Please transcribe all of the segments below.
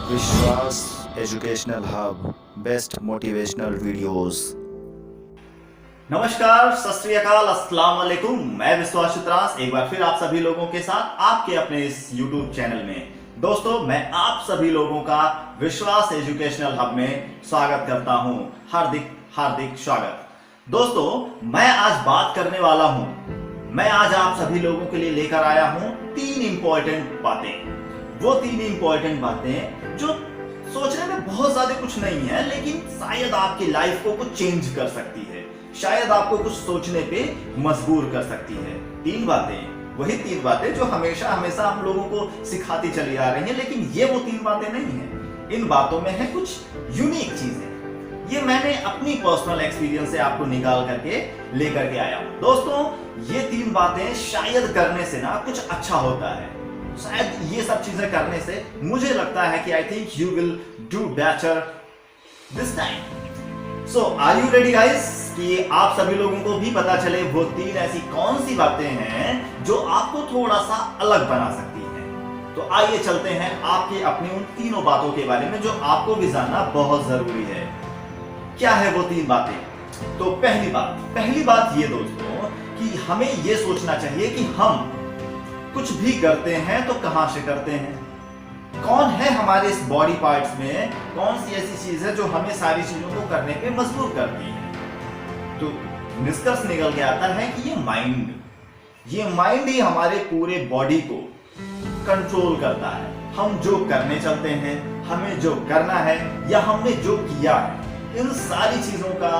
विश्वास educational hub, best motivational videos. नमस्कार, सत श्री अकाल, अस्सलाम वालेकुम। मैं विश्वास चित्रांश एक बार फिर आप सभी लोगों के साथ आपके अपने इस YouTube चैनल में। दोस्तों, मैं आप सभी लोगों का विश्वास एजुकेशनल हब में स्वागत करता हूं। हार्दिक हार्दिक स्वागत। दोस्तों, मैं आज बात करने वाला हूं, मैं आज आप सभी लोगों के लिए लेकर आया हूं 3 इंपॉर्टेंट बातें। वो 3 इंपॉर्टेंट बातें जो सोचने में बहुत ज्यादा कुछ नहीं है, लेकिन शायद आपकी लाइफ को कुछ चेंज कर सकती है, शायद आपको कुछ सोचने पे मजबूर कर सकती है। 3 बातें, वही 3 बातें जो हमेशा हमेशा हम लोगों को सिखाती चली आ रही हैं, लेकिन ये वो 3 बातें नहीं है। इन बातों में है कुछ यूनिक चीजें। ये मैंने अपनी पर्सनल एक्सपीरियंस से आपको निकाल करके लेकर के आया हूं। दोस्तों, ये 3 बातें शायद करने से ना कुछ अच्छा होता है। शायद ये सब चीजें करने से मुझे लगता है कि I think you will do better this time. So are you ready guys, कि आप सभी लोगों को भी पता चले वो 3 ऐसी कौन सी बातें हैं जो आपको थोड़ा सा अलग बना सकती हैं। तो आइए चलते हैं आपके अपनी उन तीनों बातों के बारे में जो आपको भी जानना बहुत जरूरी है। क्या है वो 3 बातें? तो पहली बात ये दोस्तों, कि हमें ये सोचना चाहिए कि हम कुछ भी करते हैं तो कहां से करते हैं, कौन है हमारे इस बॉडी पार्ट्स में, कौन सी ऐसी चीज है जो हमें सारी चीजों को करने पे मजबूर करती है। तो निष्कर्ष निकल के आता है कि ये माइंड ही हमारे पूरे बॉडी को कंट्रोल करता है। हम जो करने चलते हैं, हमें जो करना है या हमने जो किया है, इन सारी चीजों का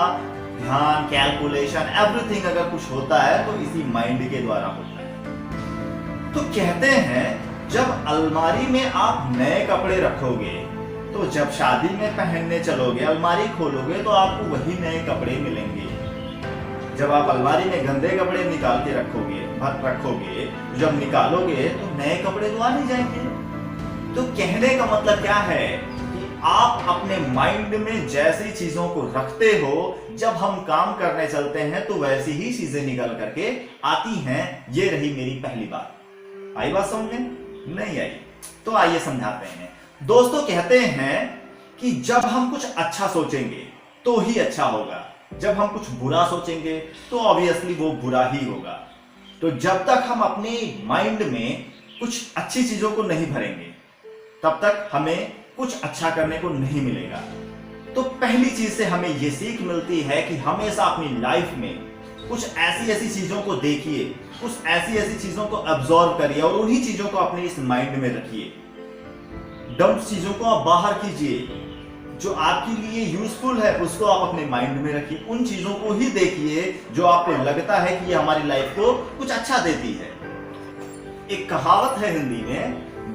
ध्यान, कैलकुलेशन, एवरीथिंग अगर कुछ होता है तो इसी माइंड के द्वारा होता है। तो कहते हैं, जब अलमारी में आप नए कपड़े रखोगे तो जब शादी में पहनने चलोगे, अलमारी खोलोगे तो आपको वही नए कपड़े मिलेंगे। जब आप अलमारी में गंदे कपड़े निकाल के रखोगे, जब निकालोगे तो नए कपड़े तो आ नहीं जाएंगे। तो कहने का मतलब क्या है कि आप अपने माइंड में जैसी चीजों को रखते हो, जब हम काम करने चलते हैं तो वैसी ही चीजें निकल करके आती हैं। ये रही मेरी पहली बात। आई बात समझ में? नहीं आई तो आइए समझाते हैं। दोस्तों, कहते हैं कि जब हम कुछ अच्छा सोचेंगे तो ही अच्छा होगा, जब हम कुछ बुरा सोचेंगे तो ऑब्वियसली वो बुरा ही होगा। तो जब तक हम अपने माइंड में कुछ अच्छी चीजों को नहीं भरेंगे, तब तक हमें कुछ अच्छा करने को नहीं मिलेगा। तो पहली चीज से हमें यह सीख मिलती है कि हमेशा अपनी लाइफ में कुछ ऐसी चीजों को देखिए, कुछ ऐसी चीजों को अब्सॉर्ब करिए और उन्हीं चीजों को अपने इस माइंड में रखिए। डम्प चीजों को आप बाहर कीजिए, जो आपके लिए यूजफुल है उसको आप अपने माइंड में रखिए। उन चीजों को ही देखिए जो आपको लगता है कि ये हमारी लाइफ को कुछ अच्छा देती है। एक कहावत है हिंदी में,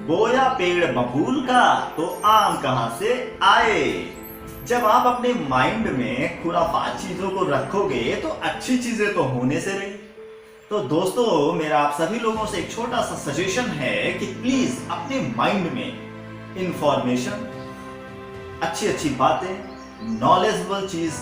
बोया पेड़ बबूल का तो आम कहां से आए। जब आप अपने माइंड में खुराफात चीजों को रखोगे तो अच्छी चीजें तो होने से रही। तो दोस्तों, मेरा आप सभी लोगों से एक छोटा सा सजेशन है कि प्लीज अपने माइंड में इंफॉर्मेशन, अच्छी बातें, नॉलेजेबल चीज,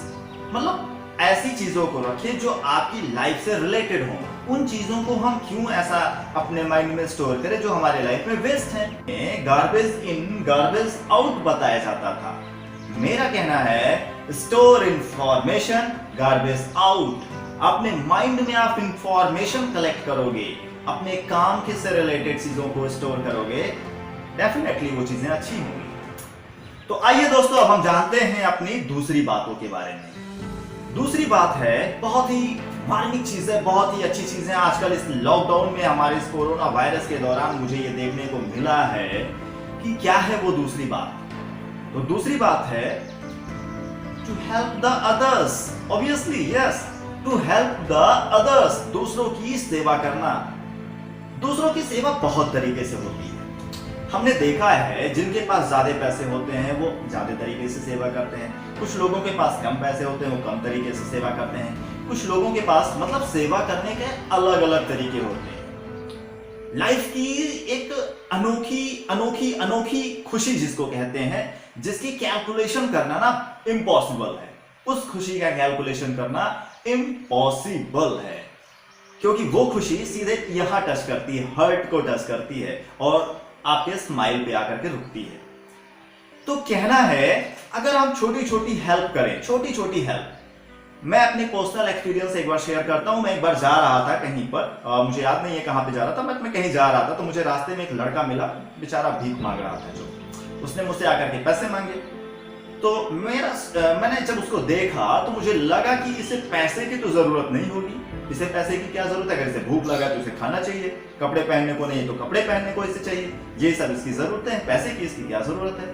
मतलब ऐसी चीजों को रखिए जो आपकी लाइफ से रिलेटेड हो। उन चीजों को हम क्यों ऐसा अपने माइंड में स्टोर करें जो हमारे लाइफ में वेस्ट है। गार्बेज इन गार्बेज आउट बताया जाता था। मेरा कहना है, स्टोर इंफॉर्मेशन, गार्बेज आउट। अपने माइंड में आप इंफॉर्मेशन कलेक्ट करोगे, अपने काम के से रिलेटेड चीजों को स्टोर करोगे, डेफिनेटली वो चीजें अच्छी होंगी। तो आइए दोस्तों, अब हम जानते हैं अपनी दूसरी बातों के बारे में। दूसरी बात है, बहुत ही मार्मिक चीज है, बहुत ही अच्छी चीज है। आजकल इस लॉकडाउन में, हमारे इस कोरोना वायरस के दौरान मुझे ये देखने को मिला है कि क्या है वो दूसरी बात। तो दूसरी बात है, to help the others. Obviously yes, to help the others, दूसरों की सेवा करना। दूसरों की सेवा बहुत तरीके से होती है। हमने देखा है, जिनके पास ज्यादा पैसे होते हैं वो ज्यादा तरीके से सेवा करते हैं, कुछ लोगों के पास कम पैसे होते हैं वो कम तरीके से सेवा करते हैं, कुछ लोगों के पास मतलब सेवा करने के अलग अलग तरीके होते हैं। लाइफ की एक अनोखी खुशी जिसको कहते हैं, जिसकी कैलकुलेशन करना ना इम्पॉसिबल है, उस खुशी का कैलकुलेशन करना इम्पॉसिबल है। क्योंकि वो खुशी सीधे यहां टच करती है, हर्ट को टच करती है और आपके स्माइल पे आकर के रुकती है। तो कहना है, अगर हम छोटी छोटी हेल्प करें, छोटी छोटी हेल्प। मैं अपने पर्सनल एक्सपीरियंस एक बार शेयर करता हूं। मैं एक बार जा रहा था कहीं पर, मुझे याद नहीं है कहां पे जा रहा था, बट मैं कहीं जा रहा था, तो मुझे रास्ते में एक लड़का मिला, बेचारा भीख मांग रहा था। जो उसने मुझसे आकर के पैसे मांगे, तो मैंने जब उसको देखा तो मुझे लगा कि इसे पैसे की तो जरूरत नहीं होगी, इसे पैसे की क्या जरूरत है? अगर इसे भूख लगा तो इसे खाना चाहिए, कपड़े पहनने को नहीं तो कपड़े पहनने को इसे चाहिए, ये सब इसकी जरूरत है, पैसे की इसकी क्या जरूरत है?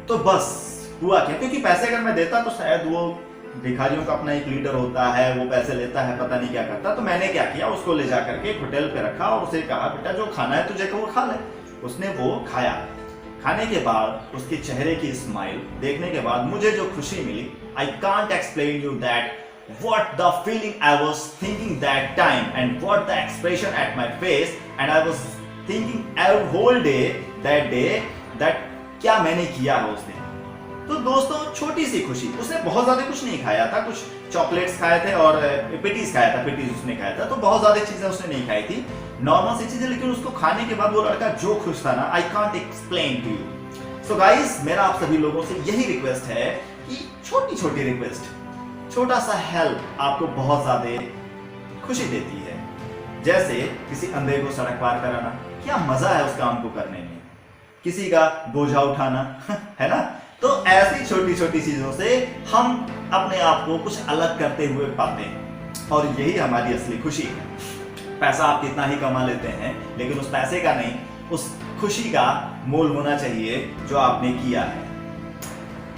तो बस हुआ क्या, क्योंकि पैसे अगर मैं देता तो शायद वो भिखारियों का अपना एक लीडर होता है, वो पैसे लेता है, पता नहीं क्या करता। तो मैंने क्या किया, उसको ले जाकर के एक होटल पे रखा और उसे कहा, बेटा जो खाना है तुझे वो खा ले। उसने वो खाया। खाने के बाद उसके चेहरे की स्माइल देखने के बाद मुझे जो खुशी मिली, I can't explain you that what the feeling I was thinking that time and what the expression at my face, and I was thinking every whole day that क्या मैंने किया है उस दिन। तो दोस्तों छोटी सी खुशी, उसने बहुत ज्यादा कुछ नहीं खाया था, कुछ चॉकलेट्स खाए थे और पेटीज खाया था, पेटीज उसने खाया था, तो बहुत ज्यादा चीजें उसने नहीं खाई थी, नॉर्मल सी चीजें, लेकिन उसको खाने के बाद वो लड़का जो खुश था ना, I can't explain to you. So guys, मेरा आप सभी लोगों से यही रिक्वेस्ट है कि छोटी छोटी रिक्वेस्ट, छोटा सा हेल्प आपको बहुत ज्यादा खुशी देती है। जैसे किसी अंधे को सड़क पार कराना, क्या मजा है उस काम को करने में, किसी का बोझा उठाना है ना। तो ऐसी छोटी छोटी चीजों से हम अपने आप को कुछ अलग करते हुए पाते हैं, और यही हमारी असली खुशी है। पैसा आप कितना ही कमा लेते हैं, लेकिन उस पैसे का नहीं, उस खुशी का मोल होना चाहिए जो आपने किया है।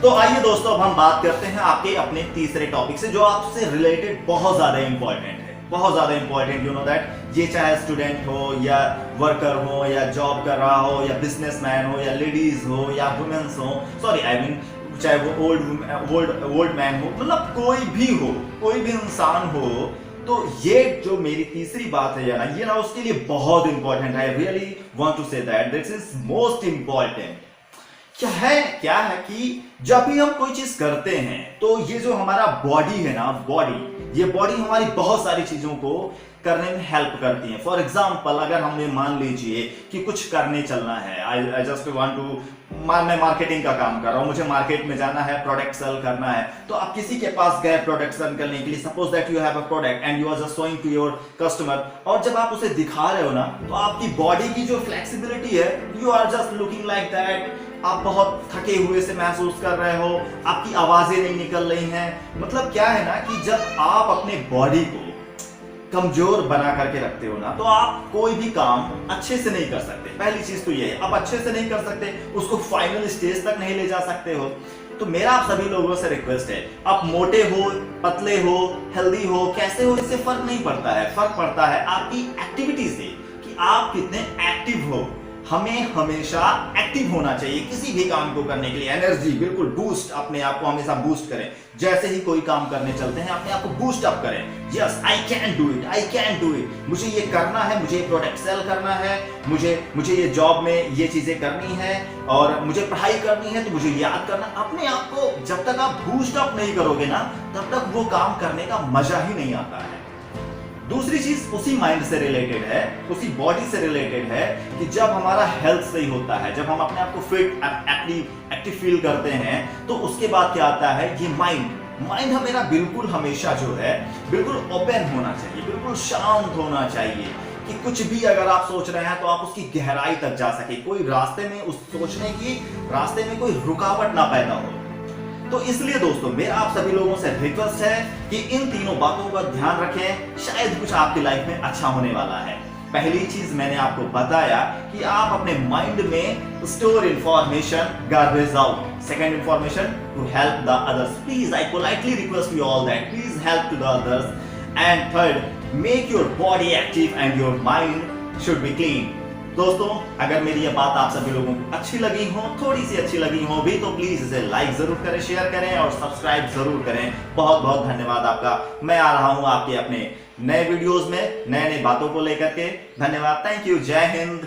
तो आइए दोस्तों, अब हम बात करते हैं आपके अपने तीसरे टॉपिक से, जो आपसे रिलेटेड बहुत ज्यादा इंपॉर्टेंट है, बहुत ज्यादा इंपॉर्टेंट। यू नो दैट, ये चाहे स्टूडेंट हो या वर्कर हो या जॉब कर रहा हो या बिजनेसमैन हो या लेडीज हो या वुमेन्स हो, सॉरी आई मीन चाहे वो ओल्ड मैन हो, मतलब कोई भी हो, कोई भी इंसान हो, तो ये जो मेरी तीसरी बात है ना, ये ना उसके लिए बहुत इंपॉर्टेंट है। I really want to say that this is most important. क्या है कि जब भी हम कोई चीज करते हैं, तो ये जो हमारा बॉडी है ना, ये बॉडी हमारी बहुत सारी चीजों को करने में हेल्प करती है। फॉर एग्जाम्पल, अगर हमें मान लीजिए कि कुछ करने चलना है, आई जस्ट वांट टू, मैं मार्केटिंग का काम कर रहा हूं, मुझे मार्केट में जाना है, प्रोडक्ट सेल करना है, तो आप किसी के पास गए प्रोडक्ट सेल करने के लिए, suppose that you have a product and you are just showing to your customer, और जब आप उसे दिखा रहे हो ना, तो आपकी बॉडी की जो फ्लेक्सिबिलिटी है, you are just looking like that, आप बहुत थके हुए से महसूस कर रहे हो, आपकी आवाजें नहीं निकल रही हैं। मतलब क्या है ना कि जब आप अपने बॉडी को कमजोर बना करके रखते हो ना, तो आप कोई भी काम अच्छे से नहीं कर सकते। पहली चीज तो ये है, आप अच्छे से नहीं कर सकते, उसको फाइनल स्टेज तक नहीं ले जा सकते हो। तो मेरा आप सभी लोगों से रिक्वेस्ट है, आप मोटे हो, पतले हो, हेल्दी हो, कैसे हो, इससे फर्क नहीं पड़ता है। फर्क पड़ता है आपकी एक्टिविटी से, कि आप कितने एक्टिव हो। हमें हमेशा एक्टिव होना चाहिए किसी भी काम को करने के लिए। एनर्जी बिल्कुल बूस्ट, अपने आप को हमेशा बूस्ट करें। जैसे ही कोई काम करने चलते हैं, अपने आप को बूस्ट अप करें। Yes, I can do it, I can do it, मुझे ये करना है, मुझे ये प्रोडक्ट सेल करना है, मुझे ये जॉब में ये चीजें करनी है, और मुझे पढ़ाई करनी है, तो मुझे याद करना। अपने आप को जब तक आप बूस्ट अप नहीं करोगे ना, तब तक वो काम करने का मजा ही नहीं आता है। दूसरी चीज उसी माइंड से रिलेटेड है, उसी बॉडी से रिलेटेड है, कि जब हमारा हेल्थ सही होता है, जब हम अपने आप को फिट एक्टिव फील करते हैं, तो उसके बाद क्या आता है, ये माइंड हमेरा बिल्कुल हमेशा जो है बिल्कुल ओपन होना चाहिए, बिल्कुल शांत होना चाहिए, कि कुछ भी अगर आप सोच रहे हैं तो आप उसकी गहराई तक जा सके, कोई रास्ते में उस सोचने की रास्ते में कोई रुकावट ना पैदा हो। तो इसलिए दोस्तों, मेरा आप सभी लोगों से रिक्वेस्ट है कि इन तीनों बातों का ध्यान रखें, शायद कुछ आपकी लाइफ में अच्छा होने वाला है। पहली चीज मैंने आपको बताया कि आप अपने माइंड में store information, garbage out. Second information, to help the others. Please, I politely request you all that, please help to the others. And third, make your body active and your mind should be clean. दोस्तों, अगर मेरी ये बात आप सभी लोगों को अच्छी लगी हो, थोड़ी सी अच्छी लगी हो भी, तो प्लीज इसे लाइक जरूर करें, शेयर करें और सब्सक्राइब जरूर करें। बहुत बहुत धन्यवाद आपका। मैं आ रहा हूं आपके अपने नए वीडियोस में नए बातों को लेकर के। धन्यवाद, थैंक यू, जय हिंद।